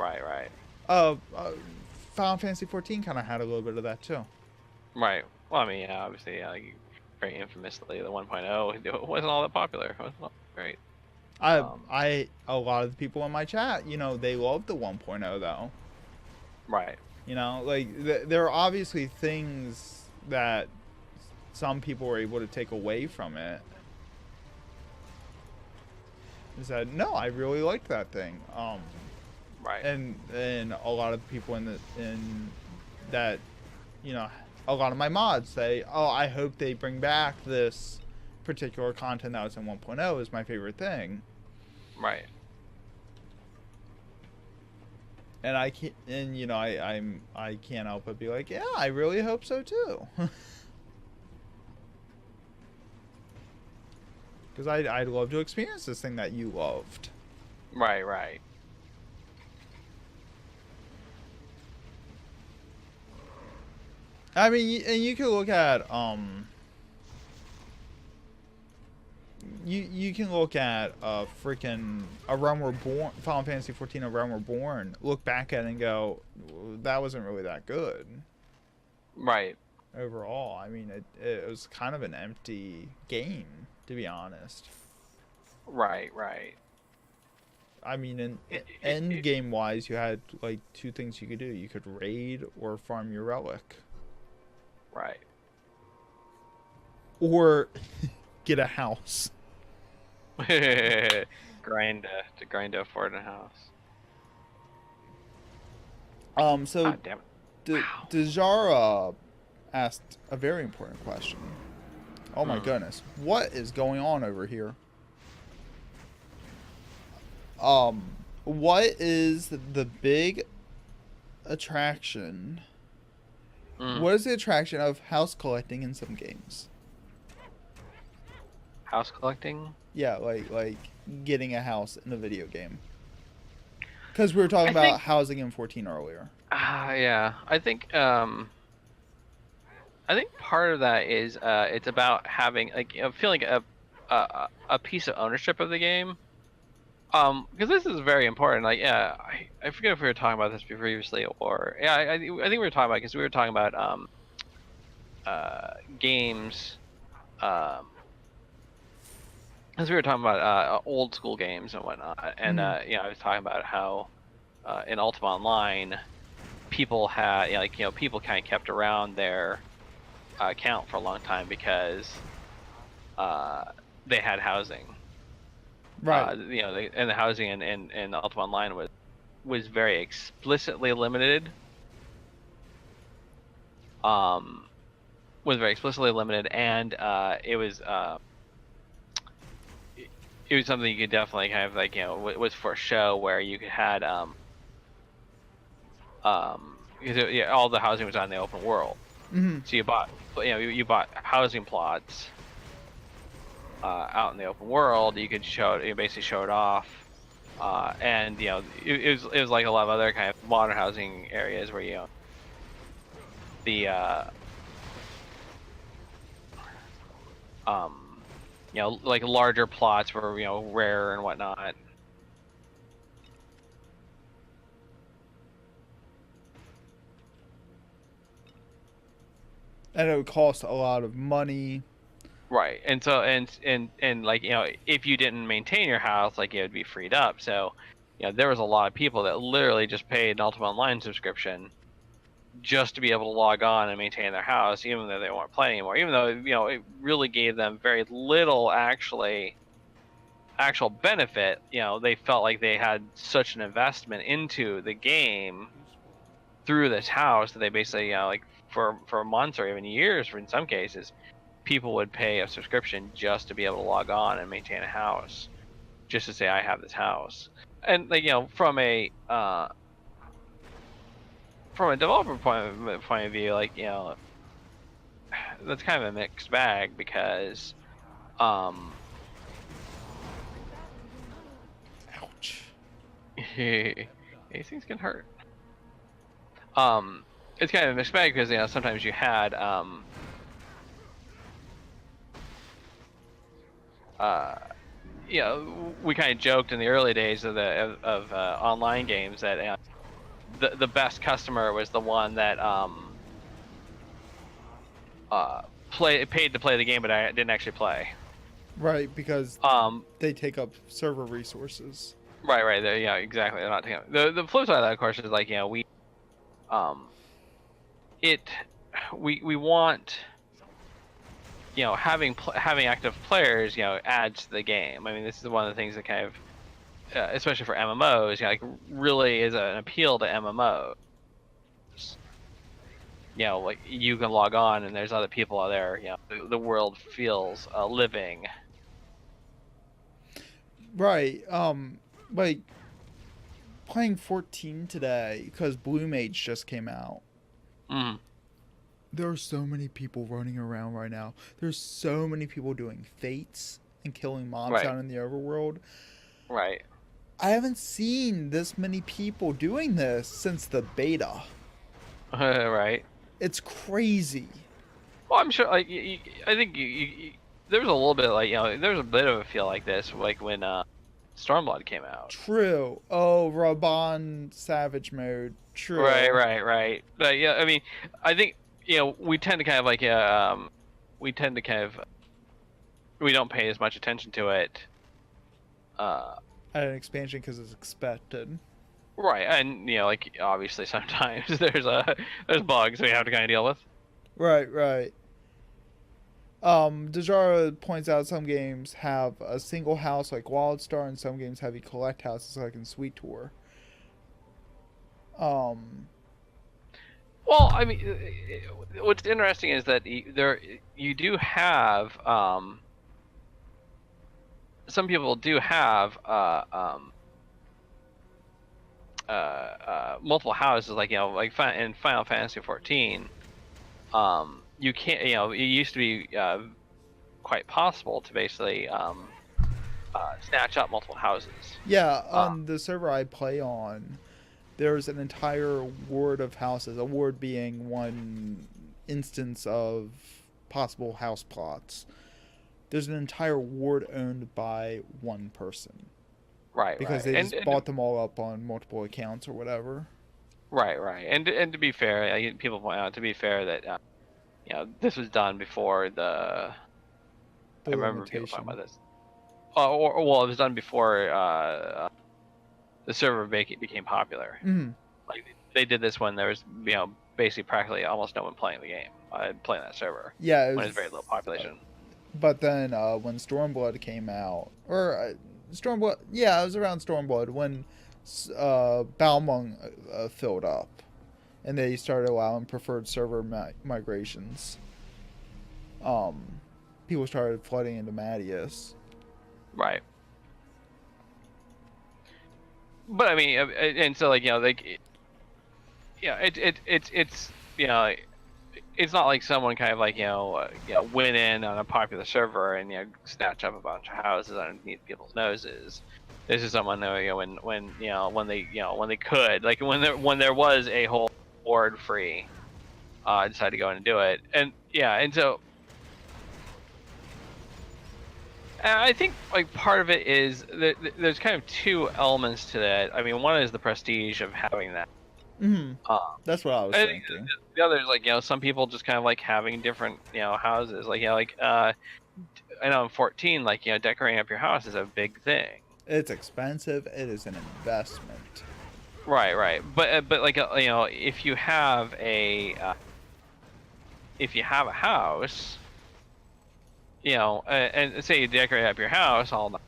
Right. Uh, uh Final Fantasy 14 kind of had a little bit of that too. Right. Well, I mean, yeah, obviously, yeah, like, very infamously, the 1.0 it wasn't all that popular. It wasn't all great. A lot of the people in my chat, they loved the 1.0 though. Right. Like there are obviously things that some people were able to take away from it. Is that no, I really liked that thing. Right. And a lot of people in that, a lot of my mods say, oh, I hope they bring back this particular content that was in 1.0 is my favorite thing. Right. And I can't, and I can't help but be like, yeah, I really hope so too. Because I'd love to experience this thing that you loved. Right. I mean, and you can look at you can look at freaking A Realm Reborn, Final Fantasy 14, A Realm Reborn. Look back at it and go, that wasn't really that good. Right. Overall, I mean, it was kind of an empty game, to be honest. Right. I mean, in end game wise, you had like two things you could do. You could raid or farm your relic. Right. Or get a house. grind a fort in a house. So Damn it. Dejara asked a very important question. Oh my goodness, what is going on over here? What is the big attraction? What is the attraction of house collecting in some games? House collecting? Yeah, like getting a house in a video game. Because we were talking about housing in 14 earlier. Yeah. I think part of that is it's about having feeling a piece of ownership of the game. Because this is very important. Like, yeah, I forget if we were talking about this previously or yeah, I think we were talking about because we were talking about games. As we were talking about old school games and whatnot, and I was talking about how in Ultima Online, people had people kind of kept around their account for a long time because they had housing. Right. And the housing in Ultima Online was very explicitly limited. Was very explicitly limited, and it was something you could definitely kind of was for show where you had because all the housing was on the open world. So you bought housing plots out in the open world. You could basically show it off, and it was like a lot of other kind of modern housing areas where the like larger plots were rare and whatnot. And it would cost a lot of money. Right, and so and like if you didn't maintain your house, like it would be freed up. So there was a lot of people that literally just paid an Ultima Online subscription just to be able to log on and maintain their house, even though they weren't playing anymore. Even though it really gave them very little actual benefit. They felt like they had such an investment into the game through this house that they basically like for months or even years, in some cases, people would pay a subscription just to be able to log on and maintain a house, just to say I have this house. And like from a developer point of view, like that's kind of a mixed bag because Ouch. these things can hurt. It's kind of a mixed bag because sometimes you had we kind of joked in the early days of online games that the best customer was the one that paid to play the game, but I didn't actually play. Right, because Um, they take up server resources. right, yeah, exactly. They're not taking the flip side of that, of course, is like we it we want having active players adds to the game. I mean, this is one of the things that kind of especially for MMOs, like really is an appeal to MMOs. Like you can log on and there's other people out there. The world feels living. Right. Like playing 14 today because Blue Mage just came out. Mm. There are so many people running around right now. There's so many people doing fates and killing mobs out in the overworld. Right. I haven't seen this many people doing this since the beta. Right. It's crazy. Well, I'm sure. Like, I think there was a little bit like there was a bit of a feel like this, like when Stormblood came out. True. Oh, Raban Savage mode. True. Right. But yeah, I mean, I think we tend to kind of like we tend to kind of we don't pay as much attention to it. At an expansion because it's expected. Right, and like obviously sometimes there's bugs we have to kind of deal with. Right. Dejara points out some games have a single house like Wildstar, and some games have you collect houses like in Sweet Tour. Well, I mean, what's interesting is that you do have some people do have multiple houses, like like in Final Fantasy 14. You can't, it used to be quite possible to basically snatch up multiple houses. Yeah, on the server I play on, there's an entire ward of houses, a ward being one instance of possible house plots. There's an entire ward owned by one person. Right, because they just bought them all up on multiple accounts or whatever. Right. And to be fair, people point out, to be fair, that this was done before I remember people talking about this. Well, it was done before the server became popular. Mm-hmm. Like they did this when there was basically practically almost no one playing the game, playing that server. Yeah, when it was very low population. But then when Stormblood came out, or Stormblood, yeah, it was around Stormblood when Balmung filled up, and they started allowing preferred server migrations. People started flooding into Madius. Right. But I mean, and so like it's it's not like someone kind of like went in on a popular server and snatch up a bunch of houses underneath people's noses. This is someone when they could, like when there was a whole board free, decided to go in and do it. And so I think like part of it is that there's kind of two elements to that. I mean, one is the prestige of having that. Mm-hmm. That's what I was thinking. The other is like some people just kind of like having different houses. Like I know in 14, like decorating up your house is a big thing. It's expensive. It is an investment. Right. But like if you have a house, and say you decorate up your house all night,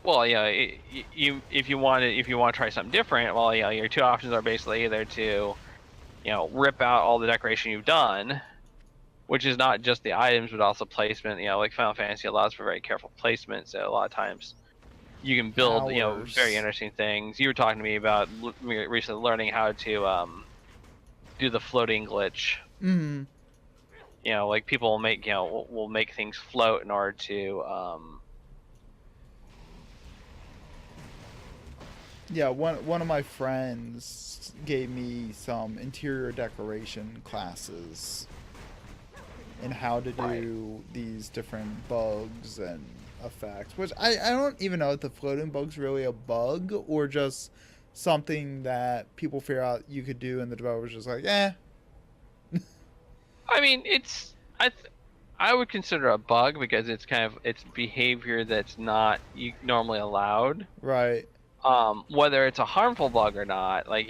well, if you want to try something different, well, your two options are basically either to, rip out all the decoration you've done, which is not just the items, but also placement. Like Final Fantasy allows for very careful placement, so a lot of times you can build, very interesting things. You were talking to me about recently learning how to do the floating glitch. Mm-hmm. Like people will make, will make things float in order to Yeah, one of my friends gave me some interior decoration classes and how to do these different bugs and effect, which I don't even know if the floating bug's really a bug or just something that people figure out you could do, and the developers just like, eh. I mean, I would consider a bug because it's it's behavior that's not normally allowed. Right. Whether it's a harmful bug or not, like,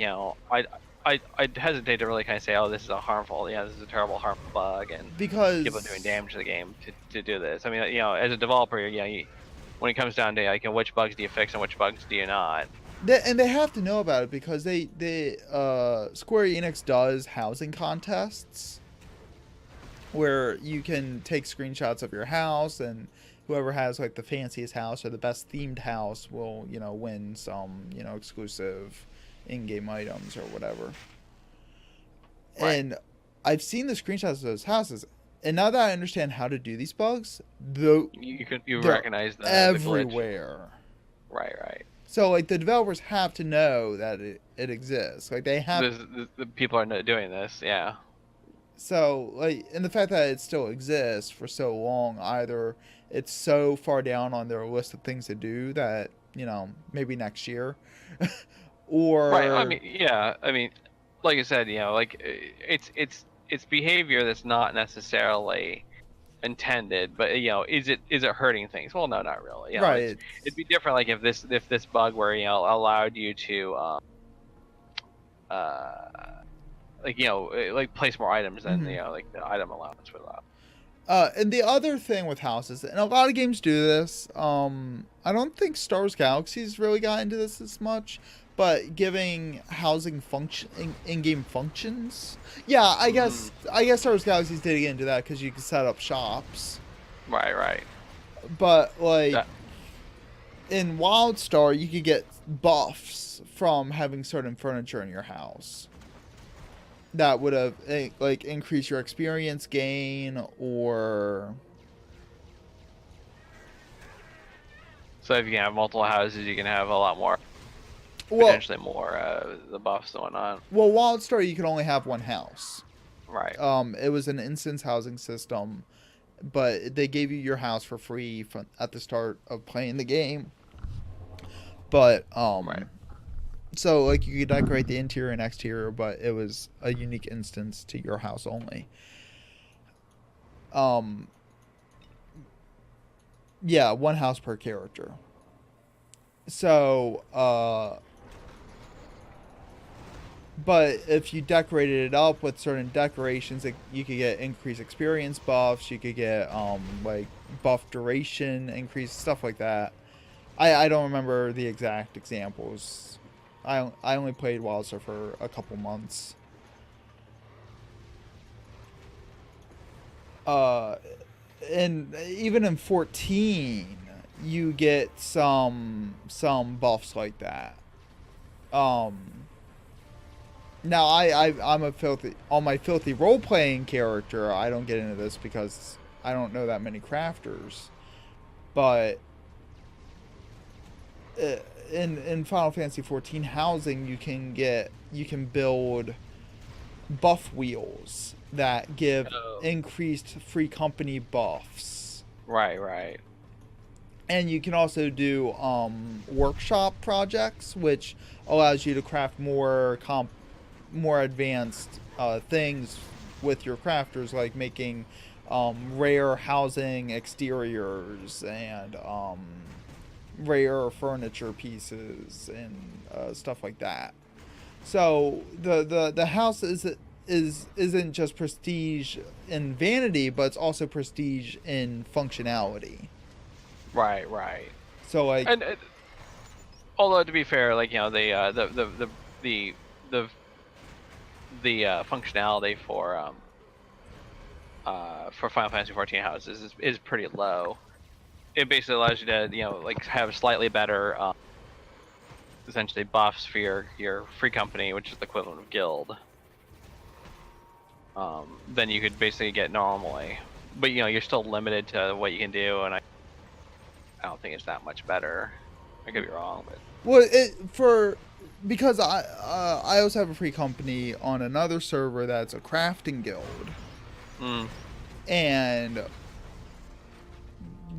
I'd hesitate to really kind of say, oh, this is a harmful, this is a terrible harmful bug, and because people doing damage to the game to do this. I mean, as a developer, when it comes down to like, which bugs do you fix and which bugs do you not. And they have to know about it because they Square Enix does housing contests where you can take screenshots of your house, and whoever has like the fanciest house or the best themed house will, win some, exclusive in-game items or whatever. Right. And I've seen the screenshots of those houses, and now that I understand how to do these bugs, you recognize them everywhere. Right. So like the developers have to know that it exists. Like they have the people are doing this, yeah. So, like, and the fact that it still exists for so long, either it's so far down on their list of things to do that, maybe next year, or right. I mean, like I said, like it's behavior that's not necessarily intended, but is it hurting things? Well, no, not really. Right. It'd be different, like if this bug were allowed you to like place more items than like the item allowance would allow. And the other thing with houses, and a lot of games do this, I don't think Star Wars Galaxies really got into this as much, but giving housing in-game functions. Yeah, I guess Star Wars Galaxies did get into that because you could set up shops. Right. But like in WildStar, you could get buffs from having certain furniture in your house that would have like increased your experience gain, or so if you can have multiple houses, you can have a lot more, potentially more the buffs going on. Well, WildStar, you could only have one house. Right. It was an instance housing system, but they gave you your house for free at the start of playing the game. But right. So, like, you could decorate the interior and exterior, but it was a unique instance to your house only. Yeah, one house per character. So, but if you decorated it up with certain decorations, you could get increased experience buffs, you could get, like, buff duration increase, stuff like that. I don't remember the exact examples. I only played WildStar for a couple months. And even in 14, you get some buffs like that. Now I'm on my filthy role playing character. I don't get into this because I don't know that many crafters, but in Final Fantasy 14 housing, you can build buff wheels that give increased free company buffs. Right. And you can also do workshop projects, which allows you to craft more advanced things with your crafters, like making rare housing exteriors and rare furniture pieces and stuff like that. So the house isn't just prestige in vanity, but it's also prestige in functionality. Right. So like, and although to be fair, like the functionality for Final Fantasy 14 houses is pretty low. It basically allows you to like have slightly better essentially buffs for your free company, which is the equivalent of guild, than you could basically get normally. But you're still limited to what you can do, and I don't think it's that much better. I could be wrong, but because I also have a free company on another server that's a crafting guild, and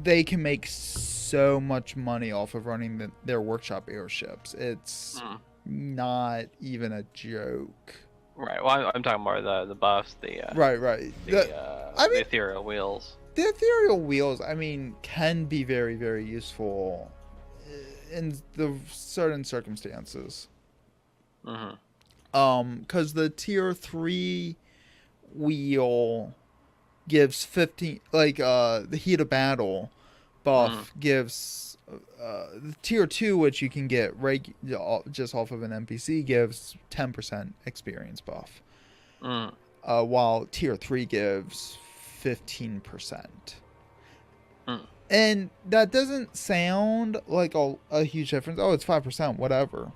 they can make so much money off of running their workshop airships. It's not even a joke. Right. Well, I'm talking more the buffs, Right. the ethereal wheels. The ethereal wheels, I mean, can be very, very useful in the certain circumstances. Because the tier 3 wheel gives 15, like the heat of battle buff gives the tier 2, which you can get just off of an NPC, gives 10% experience buff, while tier 3 gives 15%. And that doesn't sound like a huge difference. Oh, it's 5%, whatever.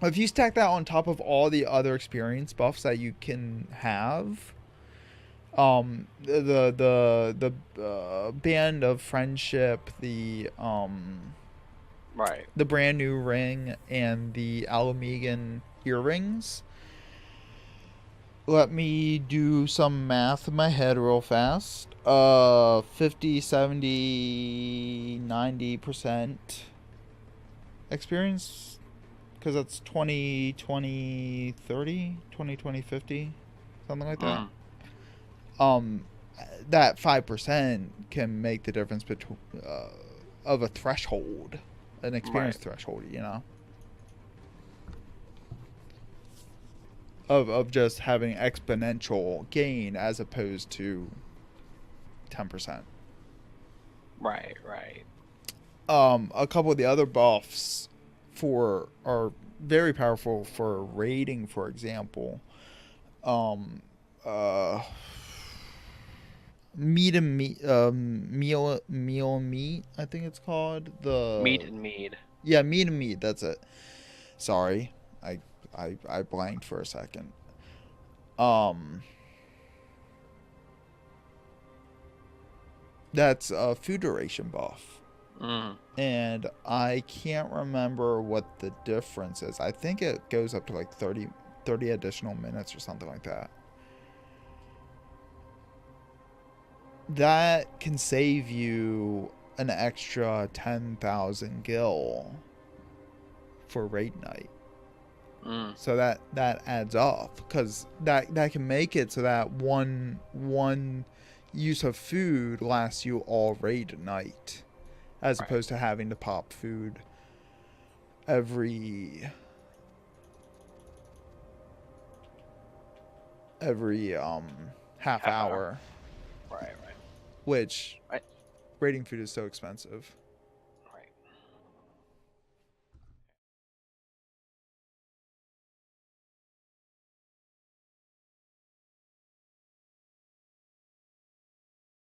If you stack that on top of all the other experience buffs that you can have, the band of friendship, the brand new ring, and the Alamegan earrings. Let me do some math in my head real fast. 50, 70, 90% experience. Because that's 20, 20, 30, 20, 20, 50. Something like that. That 5% can make the difference between of a threshold. An experience threshold, you know? Of just having exponential gain as opposed to 10%. Right. A couple of the other buffs are very powerful for raiding, for example. Meat and meat, meal and meat, I think it's called. Meat and mead. Yeah, meat and meat, that's it. Sorry. I blanked for a second. That's a food duration buff. And I can't remember what the difference is. I think it goes up to like 30 additional minutes or something like that. That can save you an extra 10,000 gil for raid night. So that adds up, because that can make it so that one use of food lasts you all raid night, as opposed to having to pop food every half hour. Right. Which raiding food is so expensive.